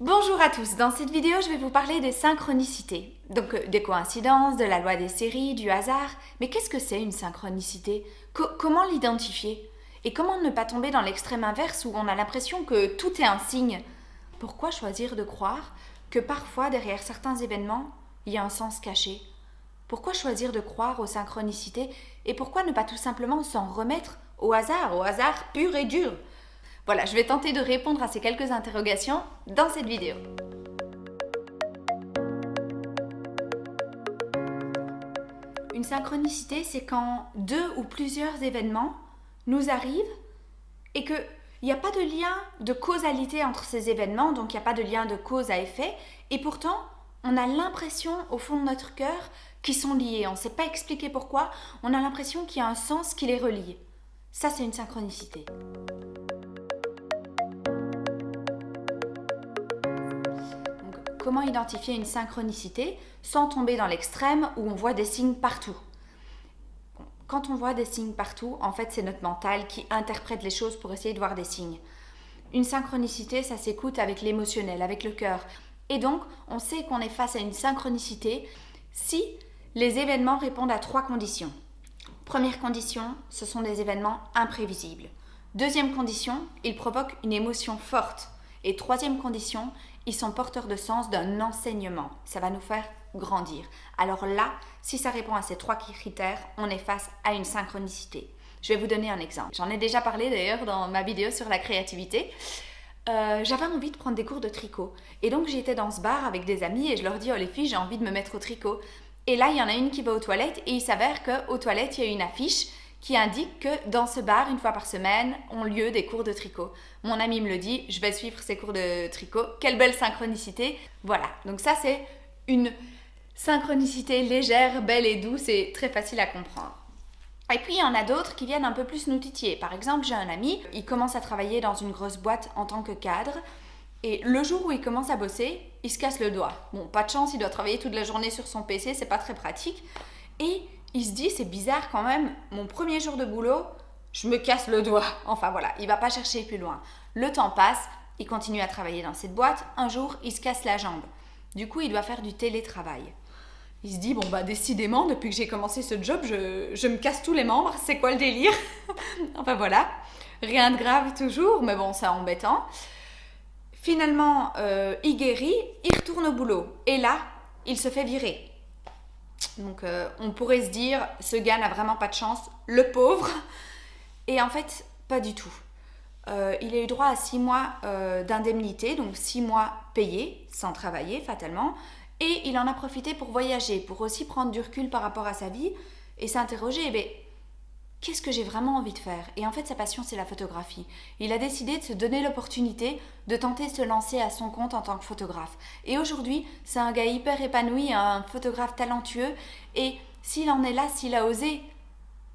Bonjour à tous, dans cette vidéo je vais vous parler des synchronicités, donc des coïncidences, de la loi des séries, du hasard. Mais qu'est-ce que c'est une synchronicité? Comment l'identifier? Et comment ne pas tomber dans l'extrême inverse où on a l'impression que tout est un signe? Pourquoi choisir de croire que parfois derrière certains événements, il y a un sens caché? Pourquoi choisir de croire aux synchronicités et pourquoi ne pas tout simplement s'en remettre au hasard pur et dur? Voilà, je vais tenter de répondre à ces quelques interrogations dans cette vidéo. Une synchronicité, c'est quand deux ou plusieurs événements nous arrivent et qu'il n'y a pas de lien de causalité entre ces événements, donc il n'y a pas de lien de cause à effet, et pourtant on a l'impression au fond de notre cœur qu'ils sont liés. On ne sait pas expliquer pourquoi, on a l'impression qu'il y a un sens qui les relie. Ça, c'est une synchronicité. Comment identifier une synchronicité sans tomber dans l'extrême où on voit des signes partout? Quand on voit des signes partout, en fait, c'est notre mental qui interprète les choses pour essayer de voir des signes. Une synchronicité, ça s'écoute avec l'émotionnel, avec le cœur. Et donc, on sait qu'on est face à une synchronicité si les événements répondent à 3 conditions. Première condition, ce sont des événements imprévisibles. Deuxième condition, ils provoquent une émotion forte. Et troisième condition, ils sont porteurs de sens d'un enseignement. Ça va nous faire grandir. Alors là, si ça répond à ces 3 critères, on est face à une synchronicité. Je vais vous donner un exemple. J'en ai déjà parlé d'ailleurs dans ma vidéo sur la créativité. J'avais envie de prendre des cours de tricot. Et donc j'étais dans ce bar avec des amis et je leur dis « Oh les filles, j'ai envie de me mettre au tricot ». Et là, il y en a une qui va aux toilettes et il s'avère qu'aux toilettes, il y a une affiche qui indique que dans ce bar, une fois par semaine, ont lieu des cours de tricot. Mon ami me le dit, je vais suivre ces cours de tricot. Quelle belle synchronicité. Voilà, donc ça c'est une synchronicité légère, belle et douce et très facile à comprendre. Et puis il y en a d'autres qui viennent un peu plus nous titiller. Par exemple, j'ai un ami, il commence à travailler dans une grosse boîte en tant que cadre. Et le jour où il commence à bosser, il se casse le doigt. Bon, pas de chance, il doit travailler toute la journée sur son PC, c'est pas très pratique. Et il se dit, c'est bizarre quand même, mon premier jour de boulot, je me casse le doigt. Enfin voilà, il va pas chercher plus loin. Le temps passe, il continue à travailler dans cette boîte. Un jour, il se casse la jambe. Du coup, il doit faire du télétravail. Il se dit, bon bah décidément, depuis que j'ai commencé ce job, je me casse tous les membres, c'est quoi le délire? Enfin voilà, rien de grave toujours, mais bon, c'est embêtant. Finalement, il guérit, il retourne au boulot. Et là, il se fait virer. Donc, on pourrait se dire, ce gars n'a vraiment pas de chance, le pauvre. Et en fait, pas du tout. Il a eu droit à 6 mois d'indemnité, donc 6 mois payés, sans travailler, fatalement. Et il en a profité pour voyager, pour aussi prendre du recul par rapport à sa vie et s'interroger, qu'est-ce que j'ai vraiment envie de faire? Et en fait, sa passion, c'est la photographie. Il a décidé de se donner l'opportunité de tenter de se lancer à son compte en tant que photographe. Et aujourd'hui, c'est un gars hyper épanoui, un photographe talentueux. Et s'il en est là, s'il a osé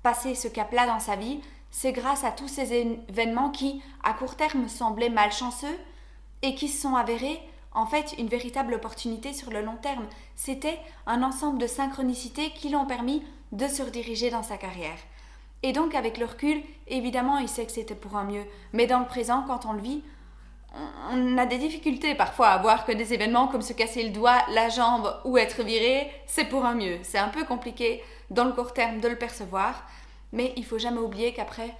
passer ce cap-là dans sa vie, c'est grâce à tous ces événements qui, à court terme, semblaient malchanceux et qui se sont avérés, en fait, une véritable opportunité sur le long terme. C'était un ensemble de synchronicités qui l'ont permis de se rediriger dans sa carrière. Et donc, avec le recul, évidemment, il sait que c'était pour un mieux. Mais dans le présent, quand on le vit, on a des difficultés parfois à voir que des événements comme se casser le doigt, la jambe ou être viré, c'est pour un mieux. C'est un peu compliqué dans le court terme de le percevoir, mais il ne faut jamais oublier qu'après,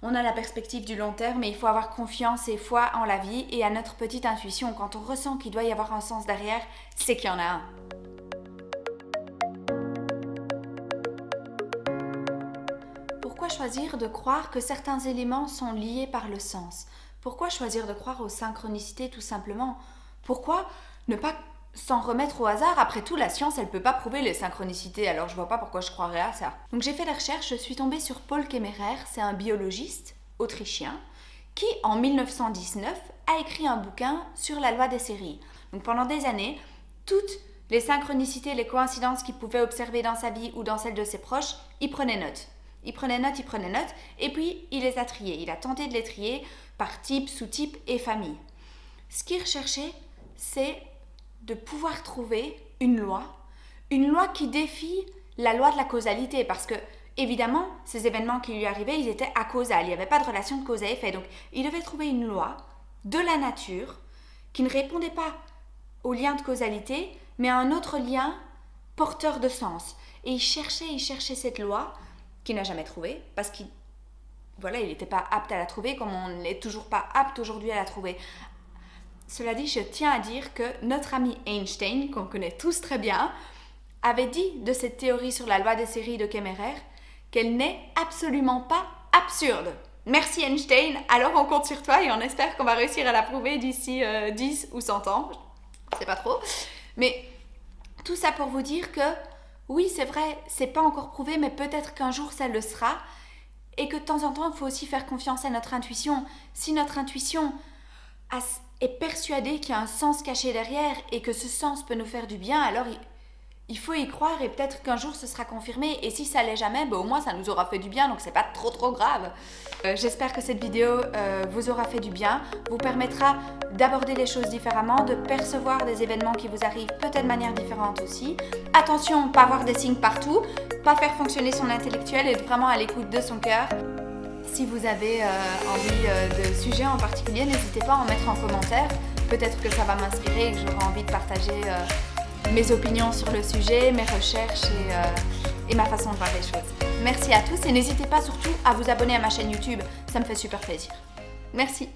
on a la perspective du long terme et il faut avoir confiance et foi en la vie et à notre petite intuition. Quand on ressent qu'il doit y avoir un sens derrière, c'est qu'il y en a un. Pourquoi choisir de croire que certains éléments sont liés par le sens? Pourquoi choisir de croire aux synchronicités tout simplement? Pourquoi ne pas s'en remettre au hasard? Après tout, la science, elle ne peut pas prouver les synchronicités, alors je vois pas pourquoi je croirais à ça. Donc j'ai fait des recherches, je suis tombée sur Paul Kemmerer, c'est un biologiste autrichien, qui en 1919 a écrit un bouquin sur la loi des séries. Donc pendant des années, toutes les synchronicités, les coïncidences qu'il pouvait observer dans sa vie ou dans celle de ses proches, il prenait note. Il prenait note, et puis il les a triés. Il a tenté de les trier par type, sous-type et famille. Ce qu'il recherchait, c'est de pouvoir trouver une loi qui défie la loi de la causalité, parce que, évidemment, ces événements qui lui arrivaient, ils étaient acausales, il n'y avait pas de relation de cause à effet. Donc, il devait trouver une loi de la nature qui ne répondait pas au lien de causalité, mais à un autre lien porteur de sens. Et il cherchait cette loi qu'il n'a jamais trouvée, parce qu'il n'était pas apte à la trouver, comme on n'est toujours pas apte aujourd'hui à la trouver. Cela dit, je tiens à dire que notre ami Einstein, qu'on connaît tous très bien, avait dit de cette théorie sur la loi des séries de Kemmerer qu'elle n'est absolument pas absurde. Merci Einstein, alors on compte sur toi et on espère qu'on va réussir à la prouver d'ici 10 ou 100 ans. Je sais pas trop. Mais tout ça pour vous dire que oui, c'est vrai, c'est pas encore prouvé, mais peut-être qu'un jour ça le sera. Et que de temps en temps, il faut aussi faire confiance à notre intuition. Si notre intuition est persuadée qu'il y a un sens caché derrière et que ce sens peut nous faire du bien, alors il faut y croire et peut-être qu'un jour ce sera confirmé. Et si ça l'est jamais, au moins ça nous aura fait du bien, donc c'est pas trop grave. J'espère que cette vidéo vous aura fait du bien, vous permettra d'aborder les choses différemment, de percevoir des événements qui vous arrivent peut-être de manière différente aussi. Attention, pas voir des signes partout, pas faire fonctionner son intellectuel et être vraiment à l'écoute de son cœur. Si vous avez envie de sujets en particulier, n'hésitez pas à en mettre en commentaire. Peut-être que ça va m'inspirer et que j'aurai envie de partager mes opinions sur le sujet, mes recherches et ma façon de voir les choses. Merci à tous et n'hésitez pas surtout à vous abonner à ma chaîne YouTube, ça me fait super plaisir. Merci.